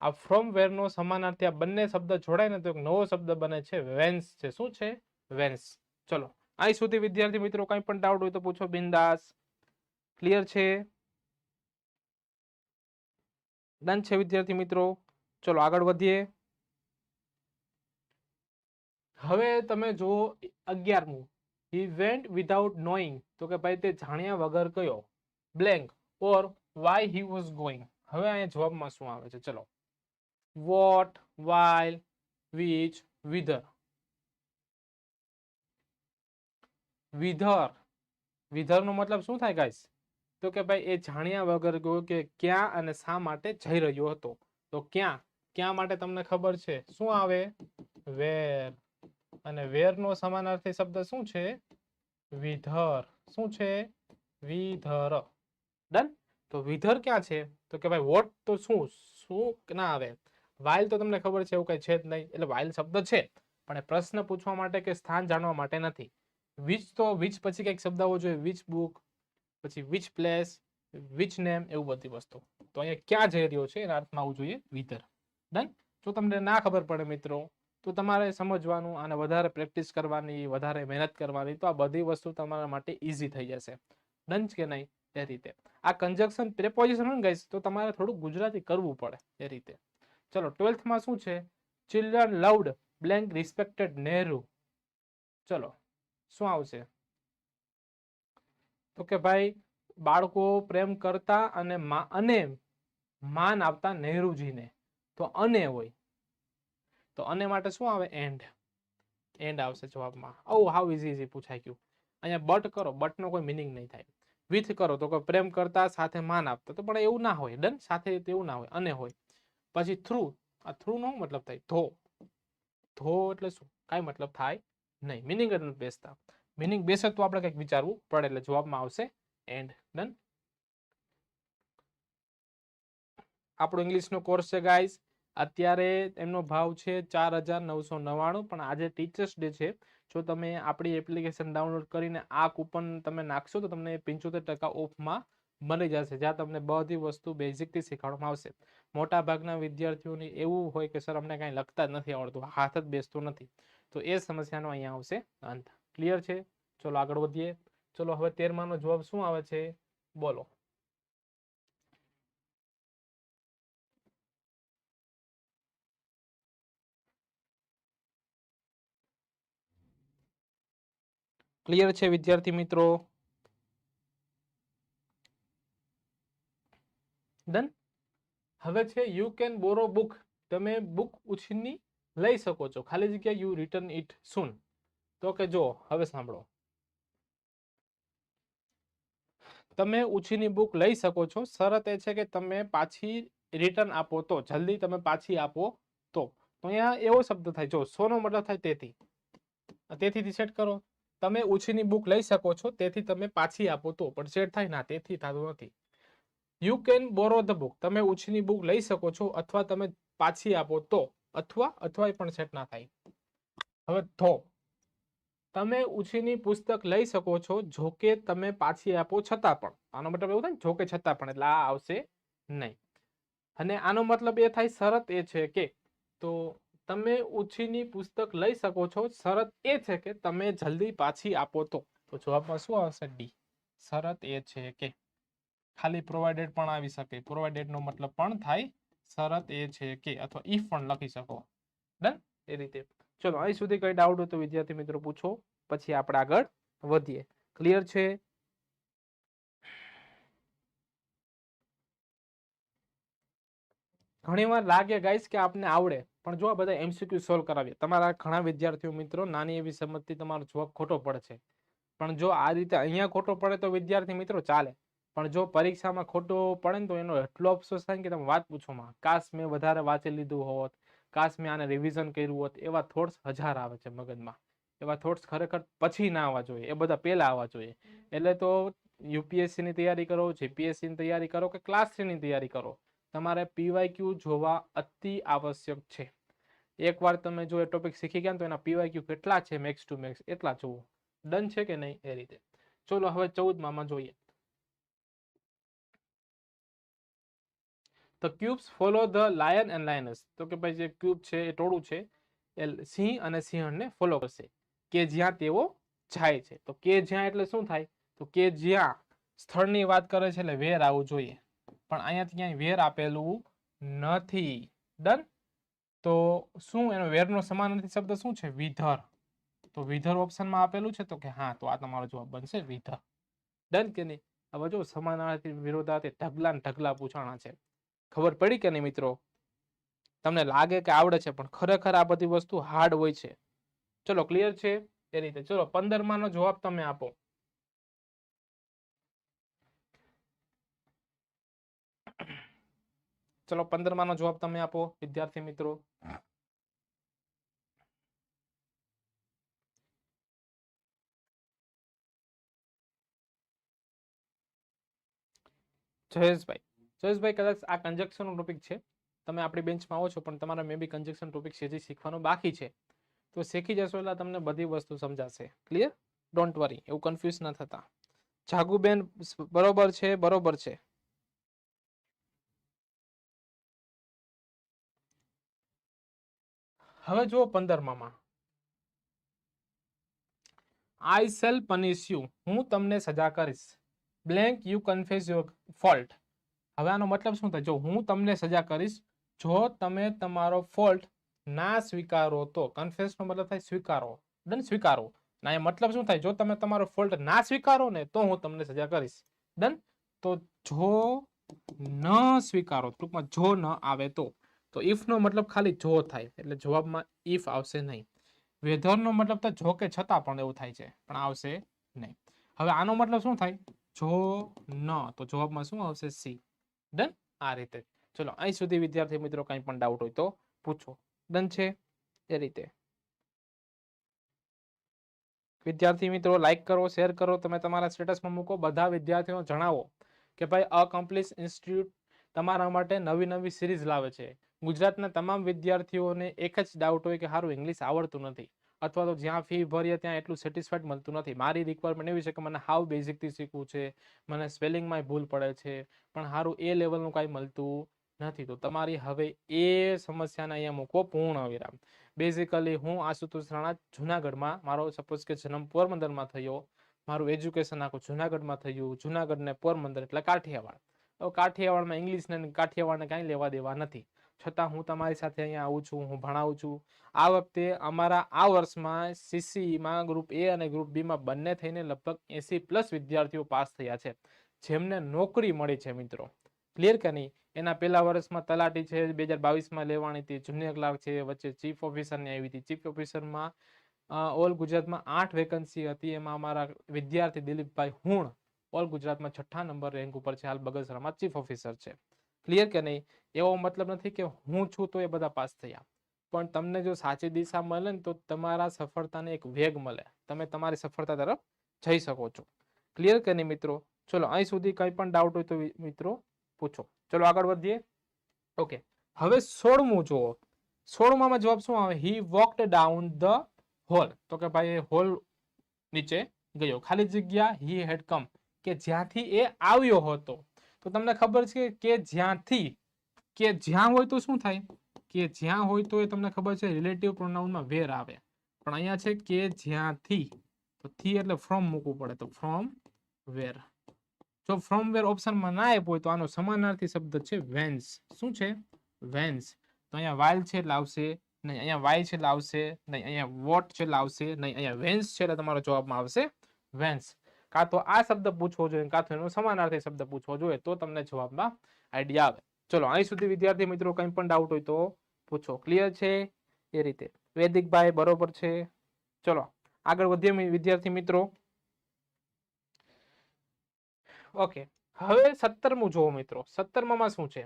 આ ફ્રોમ વેર નો સમાનાર્થી આ બંને શબ્દ જોડાય ને તો એક નવો શબ્દ બને છે વેન્સ છે. શું છે? વેન્સ. ચલો અહીં સુધી વિદ્યાર્થી મિત્રો કઈ પણ ડાઉટ હોય તો પૂછો બિંદાસ. ક્લિયર છે? ડન છે વિદ્યાર્થી મિત્રો? ચલો આગળ વધીએ. હવે તમે જો 11મું, he went without knowing, તો કે ભાઈ તે જાણ્યા વગર કયો blank or why he was going. હવે અહીંયા જવાબમાં શું આવે છે? ચલો what, while, which, whither. વિધર. વિધર નો મતલબ શું થાય ગાઈસ? તો કે ભાઈ એ જાણ્યા વગર ગયો કે ક્યાં અને શા માટે જઈ રહ્યો હતો. તો ક્યાં, ક્યાં માટે તમને ખબર છે શું આવે? વેર. અને વેર નો સમાનાર્થી શબ્દ શું છે? વિધર. શું છે? વિધર. ડન. તો વિધર ક્યાં છે? તો કે ભાઈ વોટ તો શું શું ના આવે. વાઇલ તો તમને ખબર છે એવું કઈ છે જ નહીં, એટલે વાઇલ શબ્દ છે પણ એ પ્રશ્ન પૂછવા માટે કે સ્થાન જાણવા માટે નથી. વિચ તો વિચ પછી કઈક શબ્દ આવવો જોઈએ. વિચ બુક, પછી વિચ પ્લેસ, વિચ નેમ, એવું બધી વસ્તુ. તો અહીંયા ક્યાં જઈ રહ્યો છે એના અર્થમાં આવવું જોઈએ વિધર. ડન. જો તમને ના ખબર પડે મિત્રો તો તમારે સમજવાનું અને વધારે પ્રેક્ટિસ કરવાની, વધારે મહેનત કરવાની, તો આ બધી વસ્તુ તમારા માટે ઈઝી થઈ જશે. ડન કે નહીં? એ રીતે. આ કન્જક્શન પ્રેપોઝિશન હોય ગાઈસ તો તમારે થોડું ગુજરાતી કરવું પડે એ રીતે. ચલો 12thમાં શું છે? Children loved blank respected Nehru. ચલો શું આવશે? તો કે ભાઈ બાળકો પ્રેમ કરતા અને માન આપતા નહેરુજીને. તો અને હોય તો અને માટે શું આવે? એન્ડ. એન્ડ આવશે જવાબમાં. હાવ ઇઝી પૂછાઈ ગયું. અહીંયા બટ કરો, બટ નો કોઈ મિનિંગ નહીં થાય. વિથ કરો તો કે પ્રેમ કરતા સાથે માન આપતા, તો પણ એવું ના હોય. ડન. સાથે એવું ના હોય, અને હોય. પછી થ્રુ. આ થ્રુ નો મતલબ થાય ધો. ધો એટલે શું? કાંઈ મતલબ થાય નહીં, મિનિંગ જ નથી બેસતા. મિનિંગ બેસે તો આપણે કંઈક વિચારવું પડે, એટલે જવાબમાં આવશે એન્ડ. ડન. આપણો ઇંગ્લિશનો કોર્સ છે ગાઈસ, અત્યારે એમનો ભાવ છે 4999, પણ આજે ટીચર્સ ડે છે. જો તમે આપણી એપ્લિકેશન ડાઉનલોડ કરીને આ કૂપન તમે નાખશો તો તમને 75% ઓફમાં મળી જશે, જ્યાં તમને બધી વસ્તુ બેઝિકથી શીખવાડવામાં આવશે. મોટા ભાગના વિદ્યાર્થીઓને એવું હોય કે સર અમને કાંઈ લખતા જ નથી આવડતું, હાથ જ બેસતો નથી, તો એ સમસ્યાનો અહીંયા આવશે અંત. ક્લિયર છે? ચલો આગળ વધીએ. ચલો હવે 13માનો જવાબ શું આવે છે? બોલો. ક્લિયર છે વિદ્યાર્થી મિત્રો? ડન. હવે છે યુ કેન બોરો બુક. તમે બુક ઉછીની લઈ શકો છો. ખાલી જગ્યા યુ રિટર્ન ઇટ સૂન. તો કે જો હવે સાંભળો, તમે ઉછીની બુક લઈ શકો છો. શરત એ છે કે તમે પાછી રિટર્ન આપો તો, જલ્દી તમે પાછી આપો તો. અહીંયા એવો શબ્દ થાય, જો સોનો મતલબ થાય તેથી. તેથી સેટ કરો. તમે ઉછીની બુક લઈ શકો છો, તેથી તમે પાછી આપો તો. પણ સેટ થાય ના, તેથી થતું નથી. You can borrow the book. તમે ઉછીની બુક લઈ શકો છો અથવા તમે પાછી આપો તો. અથવા પણ સેટ ના થાય. હવે ધો. તમે ઉછીની પુસ્તક લઈ શકો છો, જો કે તમે પાછી આપો છતાં પણ. આનો મતલબ એવું થાય ને, જો કે છતાં પણ, એટલે આ આવશે નહીં. અને આનો મતલબ એ થાય, શરત એ છે કે, તો તમે ઉછીની પુસ્તક લઈ શકો છો, શરત એ છે કે તમે જલ્દી પાછી આપો તો. તો જવાબમાં શું આવશે? ડી. શરત એ છે કે. ખાલી પ્રોવાઇડેડ પણ આવી શકે. પ્રોવાઇડેડ નો મતલબ પણ થાય શરત એ છે કે, અથવા ઇફ પણ લખી શકો. ડન. એ રીતે. ચલો, અહીં સુધી કઈ ડાઉટ હોય તો વિદ્યાર્થી મિત્રો પૂછો, પછી આપણે આગળ વધીએ. ક્લિયર છે? ઘણીવાર લાગે ગાઈસ કે આપને આવડે, પણ જો આ બધા એમસીક્યુ સોલ્વ કરાવીએ, તમારા ઘણા વિદ્યાર્થીઓ મિત્રો નાની એવી સમજથી તમારો જવાબ ખોટો પડે છે. પણ જો આ રીતે અહીંયા ખોટો પડે તો વિદ્યાર્થી મિત્રો ચાલે. પણ જો પરીક્ષામાં ખોટો પડે ને તો એનો એટલો અફસોસ થાય કે તમે વાત પૂછો માં. કાશ મેં વધારે વાંચી લીધું હોત, કાશ મેં આને રિવિઝન કર્યું હોત. એવા થોટ્સ 1000 આવે છે મગજમાં. એવા થોટ્સ ખરેખર પછી ના આવવા જોઈએ, એ બધા પહેલા આવવા જોઈએ. એટલે તો યુપીએસસી ની તૈયારી કરો, જીપીએસસી ની તૈયારી કરો કે ક્લાસ 3 ની તૈયારી કરો, તમારે પીવાયક્યુ જોવા અતિ આવશ્યક છે. એકવાર તમે જો એ ટોપિક શીખી ગયા તો એના પીવાયક્યુ કેટલા છે મેક્સ ટુ મેક્સ એટલા જોવો. ડન છે કે નહીં? એ રીતે. ચલો હવે 14 માં જોઈએ. The cubes follow the lion and lioness. તો કે ભાઈ જે ક્યુબ છે એ ટોળું છે એ સિંહ અને સિંહણને ફોલો કરશે કે જ્યાં તેઓ જાય છે. તો કે જ્યાં એટલે શું થાય? તો કે જ્યાં સ્થળની વાત કરે છે એટલે વેર આવવું જોઈએ. પણ અહીંયા ક્યાંય વેર આપેલું નથી. ડન. તો શું એનો વેરનો સમાનાર્થી શબ્દ શું છે? વિધર. તો વિધર ઓપ્શનમાં આપેલું છે, તો કે હા, તો આ તમારો જવાબ બનશે વિધર. ડન કે નહીં? હવે જો સમાનાર્થી વિરોધાર્થી ઢગલા ને ઢગલા પૂછાણા છે. ખબર પડી કે નહીં મિત્રો? તમને લાગે કે આવડે છે, પણ ખરેખર આ બધી વસ્તુ હાર્ડ હોય છે. ચલો, ક્લિયર છે? એ રીતે. ચલો, 15 માં નો જવાબ તમે આપો. ચલો, 15 માં નો જવાબ તમે આપો વિદ્યાર્થી મિત્રો. જયેશભાઈ કદાચ આ કન્જક્શન નો ટોપિક છે. તમે આપણી બેન્ચમાં આવો છો, પણ તમારા મે બી કન્જક્શન ટોપિક છે જે શીખવાનો બાકી છે. તો શીખી જશો એટલે તમને બધી વસ્તુ સમજાશે. ક્લિયર? ડોન્ટ વરી, એવું કન્ફ્યુઝ ના થતા. જાગુબેન બરોબર છે, બરોબર છે. હવે જુઓ 15 માં. આઈ શેલ પનિશ યુ. હું તમને સજા કરીશ. Blank you confess your fault. હવે આનો મતલબ શું થાય? જો હું તમને સજા કરીશ, જો તમે તમારો ફોલ્ટ ના સ્વીકારો તો. કન્ફેસ નો મતલબ થાય સ્વીકારો. ડન. સ્વીકારો. ના, એ મતલબ શું થાય? જો તમે તમારો ફોલ્ટ ના સ્વીકારો ને તો હું તમને સજા કરીશ. ડન. તો જો ન સ્વીકારો, ટૂંકમાં જો ન આવે તો. તો ઇફ નો મતલબ ખાલી જો થાય, એટલે જવાબમાં ઇફ આવશે નહીં. વેધર નો મતલબ તો જો કે છતાં પણ એવું થાય છે, પણ આવશે નહીં. હવે આનો મતલબ શું થાય? જો ન, તો જવાબમાં શું આવશે? સી. ડન. આ રીતે. ચલો, અહીં સુધી વિદ્યાર્થી મિત્રો કંઈ પણ ડાઉટ હોય તો પૂછો. ડન છે? એ રીતે. વિદ્યાર્થી મિત્રો લાઈક કરો, શેર કરો, તમે તમારા સ્ટેટસમાં મૂકો. બધા વિદ્યાર્થીઓ જણાવો કે ભાઈ અકમ્પ્લીટ ઇન્સ્ટિટ્યૂટ તમારા માટે નવી નવી સિરીઝ લાવે છે. ગુજરાતના તમામ વિદ્યાર્થીઓને એક જ ડાઉટ હોય કે સારું ઇંગ્લિશ આવડતું નથી, અથવા તો જ્યાં ફી ભરીએ ત્યાં એટલું સેટિસ્ફાઈડ મળતું નથી. મારી રિક્વાયરમેન્ટ એવી છે કે મને હાવ બેઝિકથી શીખવું છે, મને સ્પેલિંગમાં ભૂલ પડે છે, પણ સારું એ લેવલનું કાંઈ મળતું નથી. તો તમારી હવે એ સમસ્યાને અહીંયા મૂકો પૂર્ણ વિરામ. બેઝિકલી હું આશુતોષ રાણા, જુનાગઢમાં. મારો સપોઝ કે જન્મ પોરબંદરમાં થયો, મારું એજ્યુકેશન આખું જુનાગઢમાં થયું, જુનાગઢ ને પોરબંદર એટલે કાઠિયાવાડ. હવે કાઠિયાવાડમાં ઇંગ્લિશ ને કાઠિયાવાડને કાંઈ લેવા દેવા નથી, છતાં હું તમારી સાથે અહીંયા આવું છું, હું ભણાવું છું. આ વખતે અમારા આ વર્ષમાં સીસીમાં ગ્રુપ એ અને ગ્રુપ બી માં બંને થઈને લગભગ 80+ વિદ્યાર્થીઓ પાસ થયા છે, જેમને નોકરી મળી છે મિત્રો. ક્લિયર કે નહીં? એના પહેલા વર્ષમાં તલાટી છે 2022માં લેવાની હતી, જુનિયર ક્લાર્ક છે, વચ્ચે ચીફ ઓફિસરની આવી હતી. ચીફ ઓફિસરમાં ઓલ ગુજરાતમાં 8 વેકન્સી હતી, એમાં અમારા વિદ્યાર્થી દિલીપભાઈ હુણ ઓલ ગુજરાતમાં 6ઠ્ઠા નંબર રેન્ક ઉપર છે, હાલ બગસરામાં ચીફ ઓફિસર છે. ક્લિયર કે નહીં? એવો મતલબ નથી કે હું છું તો એ બધા પાસ થયા, પણ તમને જો સાચી દિશા મળે ને તો તમારા સફળતાને એક વેગ મળે, તમે તમારી સફળતા તરફ જઈ શકો છો. ક્લિયર કે નહીં મિત્રો? ચલો અહીં સુધી કંઈ પણ ડાઉટ હોય તો મિત્રો પૂછો. ચલો આગળ વધીએ. ઓકે, હવે 16મું જુઓ. 16માં જવાબ શું આવે? હી વોકડ ડાઉન ધ હોલ. તો કે ભાઈ હોલ નીચે ગયો. ખાલી જગ્યા હી હેડ કમ, કે જ્યાંથી એ આવ્યો હતો. તો તમને ખબર છે કે જ્યાંથી, કે જ્યાં હોય તો શું થાય? કે જ્યાં હોય તો એ તમને ખબર છે રિલેટિવ પ્રોનાઉનમાં વેર આવે, પણ અહીંયા છે કે જ્યાંથી, તો થી એટલે ફ્રોમ મૂકવું પડે, તો ફ્રોમ વેર. જો ફ્રોમ વેર ઓપ્શનમાં ના આપ્યો હોય તો આનો સમાનાર્થી શબ્દ છે વેન્સ. શું છે? વેન્સ. તો અહીંયા વાઇલ છે એટલે આવશે નહીં, અહીંયા વાય છે એટલે આવશે નહીં, અહીંયા વોટ છે એટલે આવશે નહીં, અહીંયા વેન્સ છે એટલે તમારો જવાબમાં આવશે વેન્સ. કાં તો આ શબ્દ પૂછવો જોઈએ, કાં તો એનો સમાનાર્થી શબ્દ પૂછવો જોઈએ, તો તમને જવાબમાં આઈડિયા આવે. ચલો અહીં સુધી વિદ્યાર્થી મિત્રો કંઈ પણ ડાઉટ હોય તો પૂછો. ક્લિયર છે? એ રીતે વૈદિકભાઈ બરોબર છે. ચલો આગળ વધીએ વિદ્યાર્થી મિત્રો. ઓકે, હવે 17મું જુઓ મિત્રો. 17માં શું છે?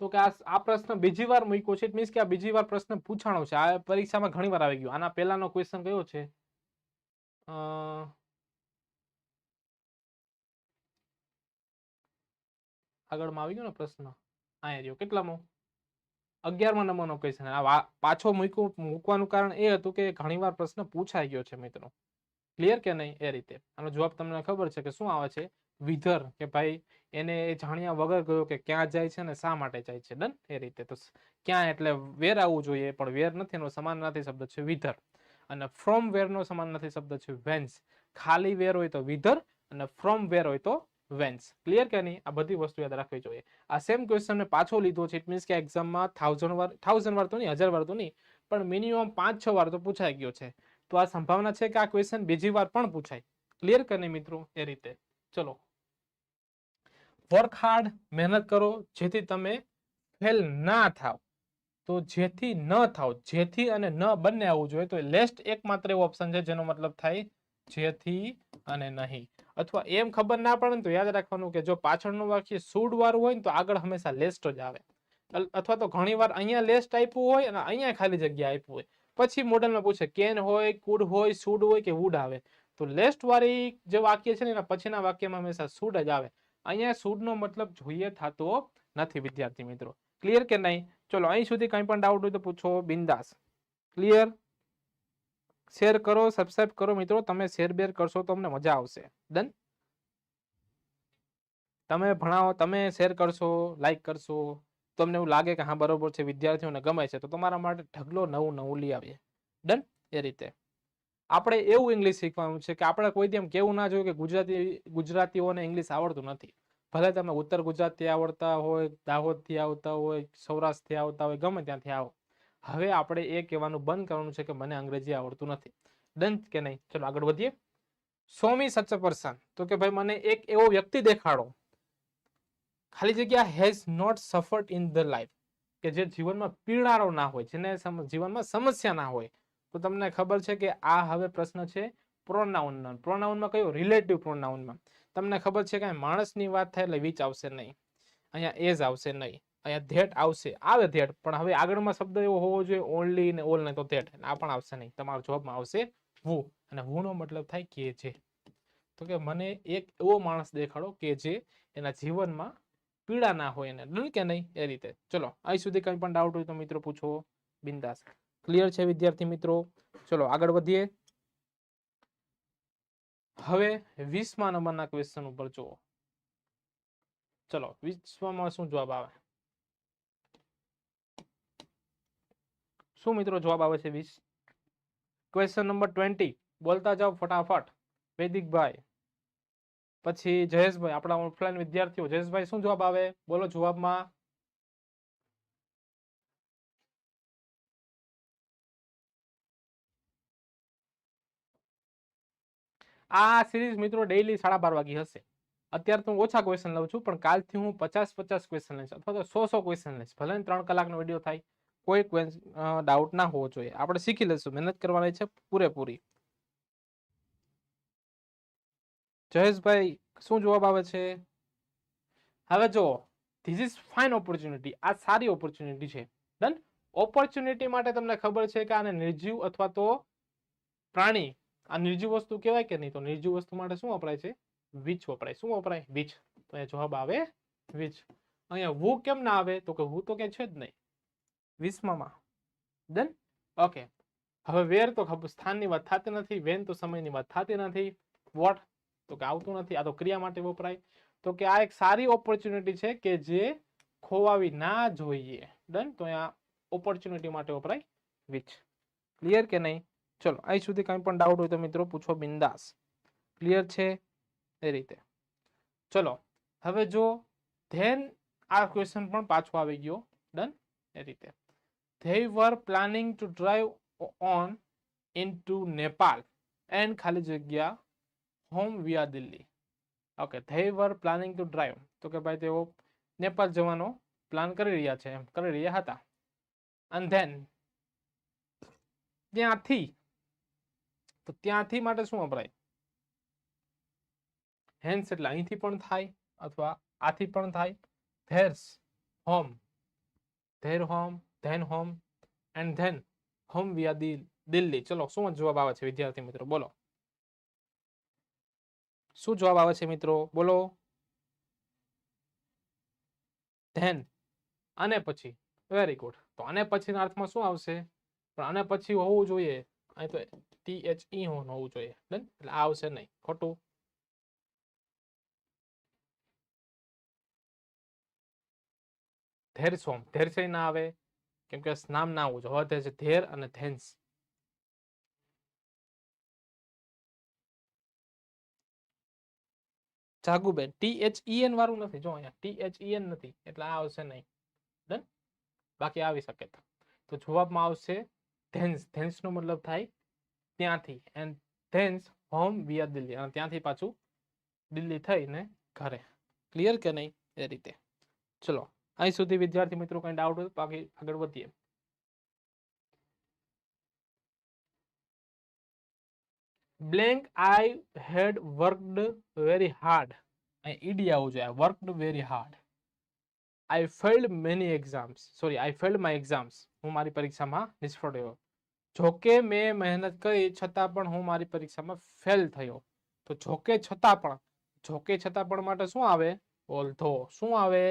તો કે આ પ્રશ્ન બીજી વાર મૂક્યો છે, ઇટ મીન્સ કે આ બીજી વાર પ્રશ્ન પૂછાણો છે. આ પરીક્ષામાં ઘણી વાર આવી ગયો. આના પહેલાનો ક્વેશ્ચન કયો છે? આગળમાં આવી ગયો ને પ્રશ્ન, અહીંયા રહ્યો. કેટલામો? 11મા નંબરનો ક્વેશ્ચન. આ પાછો મૂકવાનું કારણ એ હતું કે ઘણીવાર પ્રશ્ન પૂછાઈ ગયો છે મિત્રો. ક્લિયર કે નહીં? એ રીતે આનો જવાબ તમને ખબર છે કે શું આવે છે? વિધર, કે ભાઈ એને જાણ્યા વગર ગયો કે ક્યાં જાય છે ને શા માટે જાય છે. ડન? એ રીતે. તો ક્યાં એટલે વેર આવવું જોઈએ, પણ વેર નથી, એનો સમાનાર્થી શબ્દ છે વિધર. અને ફ્રોમ વેર નો સમાનાર્થી શબ્દ છે વેન્સ. ખાલી વેર હોય તો વિધર અને ફ્રોમ વેર હોય તો વેન્સ. ક્લિયર કે નહીં? આ બધી વસ્તુ યાદ રાખવી જોઈએ. આ સેમ ક્વેશ્ચન મેં પાછો લીધો છે, ઇટ મીન્સ કે એક્ઝામમાં 1000 વાર તો નહીં, 1000 વાર તો નહીં, પણ મિનિમમ 5-6 વાર તો પૂછાઈ ગયો છે. તો આ સંભાવના છે કે આ ક્વેશ્ચન બીજી વાર પણ પૂછાય. ક્લિયર કે નહીં મિત્રો? એ રીતે. ચલો, વર્ક હાર્ડ, મહેનત કરો જેથી તમે ફેલ ના થાવ. તો જેથી ન થાવ, જેથી અને ન બંને આવવું જોઈએ. તો લેસ્ટ એકમાત્ર એવો ઓપ્શન છે જેનો મતલબ થાય જેથી અને નહીં. અથવા એમ ખબર ના પડે તો યાદ રાખવાનું કે જો પાછળનું વાક્ય શુડ વાળું હોય ને તો આગળ હંમેશા લેસ્ટ જ આવે. અથવા તો ઘણી વાર અહીંયા લેસ્ટ આપ્યું હોય અને અહીંયા ખાલી જગ્યા આપ્યું હોય, પછી મોડલમાં પૂછે કેન હોય, કુડ હોય, શુડ હોય કે વુડ આવે. તો લેસ્ટ વાળી જે વાક્ય છે ને એના પછીના વાક્યમાં હંમેશા શુડ જ આવે. અહીંયા શુડ નો મતલબ જોઈએ થતો નથી વિદ્યાર્થી મિત્રો. ક્લિયર કે નહીં? ચલો અહીં સુધી કંઈ પણ ડાઉટ હોય તો પૂછો બિંદાસ. ક્લિયર? શેર કરો, સબસ્ક્રાઇબ કરો મિત્રો. તમે શેર બેર કરશો તો અમને મજા આવશે. ડન? તમે ભણાવો, તમે શેર કરશો, લાઈક કરશો, તો તમને એવું લાગે કે હા બરોબર છે, વિદ્યાર્થીઓને ગમે છે, તો તમારા માટે ઢગલો નવું લઈ આવીએ. ડન? એ રીતે આપણે એવું ઇંગ્લિશ શીખવાનું છે કે આપણે કોઈ એમ કેવું ના જોઈએ કે ગુજરાતીઓને ઇંગ્લિશ આવડતું નથી. ભલે તમે ઉત્તર ગુજરાતથી આવડતા હોય, દાહોદથી આવતા હોય, સૌરાષ્ટ્રથી આવતા હોય, ગમે ત્યાંથી આવો, હવે આપણે એ કહેવાનું બંધ કરવાનું છે કે મને અંગ્રેજી આવડતું નથી. ડન કે નહીં? ચલો આગળ વધીએ. શો મી સચ અ પર્સન. તો કે ભાઈ મને એક એવો વ્યક્તિ દેખાડો, ખાલી જગ્યા has not suffered in the life, કે જે જીવનમાં પીડારો ના હોય, જેને જીવનમાં સમસ્યા ના હોય. તો તમને ખબર છે કે આ હવે પ્રશ્ન છે પ્રોનાઉન. પ્રોનાઉનમાં કયો? રિલેટિવ પ્રોનાઉનમાં. તમને ખબર છે કે માણસની વાત થાય એટલે વિચ આવશે નહીં, અહીંયા એઝ આવશે નહીં, અહીંયા ધેટ આવશે, આવે ધેટ, પણ હવે આગળમાં શબ્દ એવો હોવો જોઈએ ઓનલી ને ઓલ ને, તો ધેટ આ પણ આવશે નહીં. તમારા જવાબમાં આવશે વુ, અને વુ નો મતલબ થાય કે જે. તો કે મને એક એવો માણસ દેખાડો કે જે એના જીવનમાં પીડા ના હોય એને. ડન કે નહીં? એ રીતે. ચલો અહીં સુધી કંઈ પણ ડાઉટ હોય તો મિત્રો પૂછો બિંદાસ. ક્લિયર છે વિદ્યાર્થી મિત્રો? ચલો આગળ વધીએ. હવે 20મા નંબરના ક્વેશ્ચન ઉપર જુઓ. ચલો 20માં શું જવાબ આવે? શું મિત્રો જવાબ આવે છે 20? ક્વેશ્ચન નંબર 20 બોલતા જાઓ ફટાફટ. વૈદિકભાઈ, પછી જયેશભાઈ, આપણા ઓફલાઈન વિદ્યાર્થીઓ. જયેશભાઈ શું જવાબ આવે? બોલો જવાબમાં. આ સિરીઝ મિત્રો ડેઈલી 12:30 વાગે હશે. અત્યારે તો હું ઓછા ક્વેશ્ચન લઉં છું, પણ કાલથી હું 50 ક્વેશ્ચન લઈશ અથવા તો 100 ક્વેશ્ચન લઈશ. ભલે 3 કલાકનો વિડીયો થાય, કોઈ ડાઉટ ના હોવો જોઈએ. આપણે શીખી લઈશું, મહેનત કરવાની છે પૂરેપૂરી. જયેશભાઈ શું જવાબ આવે છે? હવે જો ધીસ ઇઝ ફાઇન ઓપોર્ચ્યુનિટી. આ સારી ઓપોર્ચ્યુનિટી છે. ડન. ઓપોર્ચ્યુનિટી માટે તમને ખબર છે કે આને નિર્જીવ અથવા તો પ્રાણી, આ નિર્જીવ વસ્તુ કહેવાય કે નહીં? તો નિર્જીવ વસ્તુ માટે શું વપરાય છે? વીજ વપરાય. શું વપરાય? વીજ. તો અહીંયા જવાબ આવે વીજ. અહીંયા વુ કેમ ના આવે? તો કે વુ તો ક્યાં છે જ નહીં 20માં. ડન. ઓકે. હવે વેર તો સ્થાનની વાત થતી નથી, વેન તો સમયની વાત થતી નથી, વોટ તો કે આવતું નથી. આ તો ક્રિયા માટે વપરાય. તો કે આ એક સારી ઓપોર્ચ્યુનિટી છે કે જે ખોવાવી ના જોઈએ. ડન. તો અહીંયા ઓપોર્ચ્યુનિટી માટે વપરાય વિચ. ક્લિયર કે નહીં? ચલો, અહીં સુધી કંઈ પણ ડાઉટ હોય તો મિત્રો પૂછો બિંદાસ. ક્લિયર છે? એ રીતે. ચલો હવે જો ધેન આ ક્વેશ્ચન પણ પાછો આવી ગયો. ડન. એ રીતે. They were planning to drive on into Nepal and ખાલી જગ્યા home via Delhi. Okay, they were planning to drive. તો કે ભાઈ તેઓ નેપાળ જવાનો પ્લાન કરી રહ્યા છે, એમ કરી રહ્યા હતા. And then ત્યાંથી, તો ત્યાંથી માટે શું વપરાય? હેન્સ એટલે અહીંથી પણ થાય અથવા આથી પણ થાય. There's home, their home, then home and then home via Delhi. ચલો શું જવાબ આવે છે વિદ્યાર્થી મિત્રો? બોલો શું જવાબ આવે છે મિત્રો? બોલો. ધેન અને પછી. Very good. તો આને પછીના અર્થમાં શું આવશે? પણ આને પછી હોવું જોઈએ, અહીં તો THE હોવું જોઈએ. એટલે આ આવશે નહીં, ખોટું. ધેર સોમ, ધેર છે ના આવે કેમ કે નામ ના આવવું જોઈએ. હવે છે ધેર અને ધેન્સ. જાગુબેન THEN વાળું નથી, જો અહીંયા THEN નથી એટલે આ આવશે નહીં. ડન. બાકી આવી શકે. તો જવાબમાં આવશે ધેન્સ. ધેન્સ નો મતલબ થાય ત્યાંથી. And thence home via Delhi. અને ત્યાંથી પાછું દિલ્હી થઈને ઘરે. ક્લિયર કે નહીં? એ રીતે. ચલો અહીં સુધી વિદ્યાર્થી મિત્રો કઈ ડાઉટ હોય બાકી આગળ વધીએ. Blank I had worked very hard. ed આવવું જોઈએ. worked very hard. I failed many exams. Sorry, I failed my exams. હું મારી પરીક્ષામાં નિષ્ફળ રહ્યો. જોકે મેં મહેનત કરી છતાં પણ હું મારી પરીક્ષામાં ફેલ થયો. તો જોકે છતાં પણ માટે શું આવે? ઓલ્ધો. શું આવે?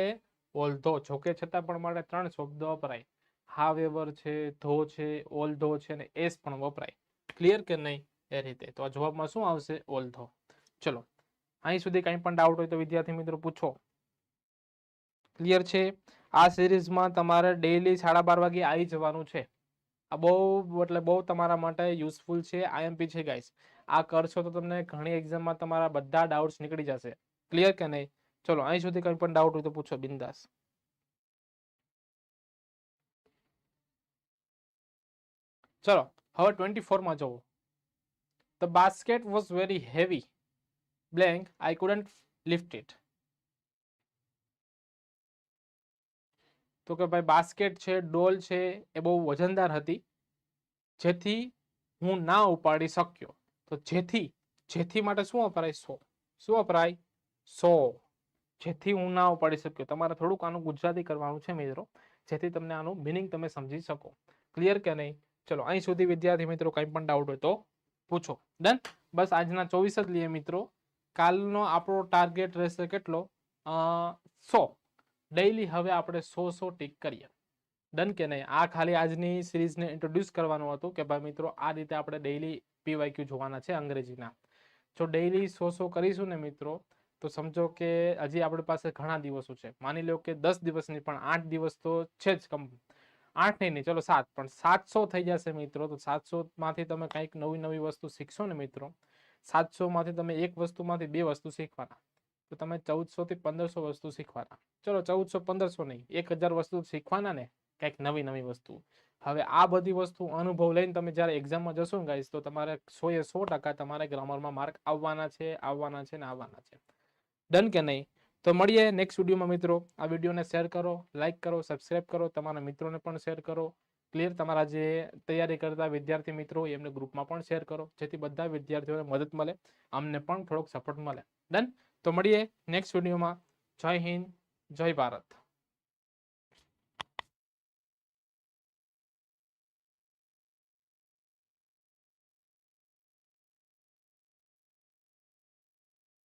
ઓલ્ધો. જોકે છતાં પણ માટે 3 શબ્દો વપરાય. હાવેવર છે, ધો છે, ઓલ્ધો છે ને એસ પણ વપરાય. ક્લિયર કે નહીં? એ રીતે. તો આ જવાબમાં શું આવશે? ઓલ્ધો. ચલો અહીં સુધી કંઈ પણ ડાઉટ હોય તો વિદ્યાર્થી મિત્રો પૂછો. ક્લિયર છે? આ સિરીઝમાં તમારે ડેઈલી 12:30 વાગે આવી જવાનું છે. આ બહુ તમારા માટે યુઝફુલ છે. IMP છે ગાઈસ. આ કરશો તો તમને ઘણી એક્ઝામમાં તમારા બધા ડાઉટ્સ નીકળી જશે. ક્લિયર કે નહીં? ચલો અહીં સુધી કંઈ પણ ડાઉટ હોય તો પૂછો બિંદાસ. ચલો હવે 24માં જુઓ. The basket was very heavy. Blank, I couldn't lift it. તો કે ભાઈ બાસ્કેટ છે, ડોલ છે, એ બહુ વજનદાર હતી જેથી હું ના ઉપાડી શક્યો. તો જેથી માટે શું વપરાય? સો. શું વપરાય? સો. જેથી હું ના ઉપાડી શક્યો. તમારે થોડુંક આનું ગુજરાતી કરવાનું છે મિત્રો, જેથી તમને આનું મિનિંગ તમે સમજી શકો. ક્લિયર કે નહીં? ચલો અહીં સુધી વિદ્યાર્થી મિત્રો કંઈ પણ ડાઉટ હોય તો પૂછો. ડન. બસ આજના 24 જ લઈએ મિત્રો. કાલનો આપણો ટાર્ગેટ રહેશે કેટલો? 100. ડેઈલી હવે આપણે 100 ટીક કરીએ. ડન કે નહીં? આ ખાલી આજની સિરીઝને ઇન્ટ્રોડ્યુસ કરવાનું હતું કે ભાઈ મિત્રો આ રીતે આપણે ડેઈલી PYQ જોવાના છે અંગ્રેજીના. જો ડેઈલી 100 કરીશું ને મિત્રો તો સમજો કે હજી આપણી પાસે ઘણા દિવસો છે. માની લો કે 10 દિવસની પણ 8 દિવસ તો છે જ 8 નહીં, ચલો 7, પણ 700 થઈ જશે મિત્રો. તો 700 માંથી તમે કંઈક નવી નવી વસ્તુ શીખશો ને મિત્રો. 700 માંથી તમે એક વસ્તુમાંથી 2 વસ્તુ શીખવાના, તો તમે 1400 થી 1500 વસ્તુ શીખવાના. ચલો 1400 1500 નહીં, 1000 વસ્તુ શીખવાના ને, કંઈક નવી નવી વસ્તુ. હવે આ બધી વસ્તુ અનુભવ લઈને તમે જ્યારે એક્ઝામમાં જશો ને ગાઈસ, તો તમારે 100% તમારે ગ્રામરમાં માર્ક આવવાના છે ને આવવાના છે. ડન કે નહીં? તો મળીએ નેક્સ્ટ વિડીયોમાં મિત્રો. આ વિડીયોને શેર કરો, લાઈક કરો, સબસ્ક્રાઇબ કરો, તમારા મિત્રોને પણ શેર કરો. ક્લિયર? તમારા જે તૈયારી કરતા વિદ્યાર્થી મિત્રો હોય એમને ગ્રુપમાં પણ શેર કરો, જેથી બધા વિદ્યાર્થીઓને મદદ મળે, અમને પણ થોડોક સપોર્ટ મળે. ડન? તો મળીએ નેક્સ્ટ વિડીયોમાં. જય હિન્દ, જય ભારત.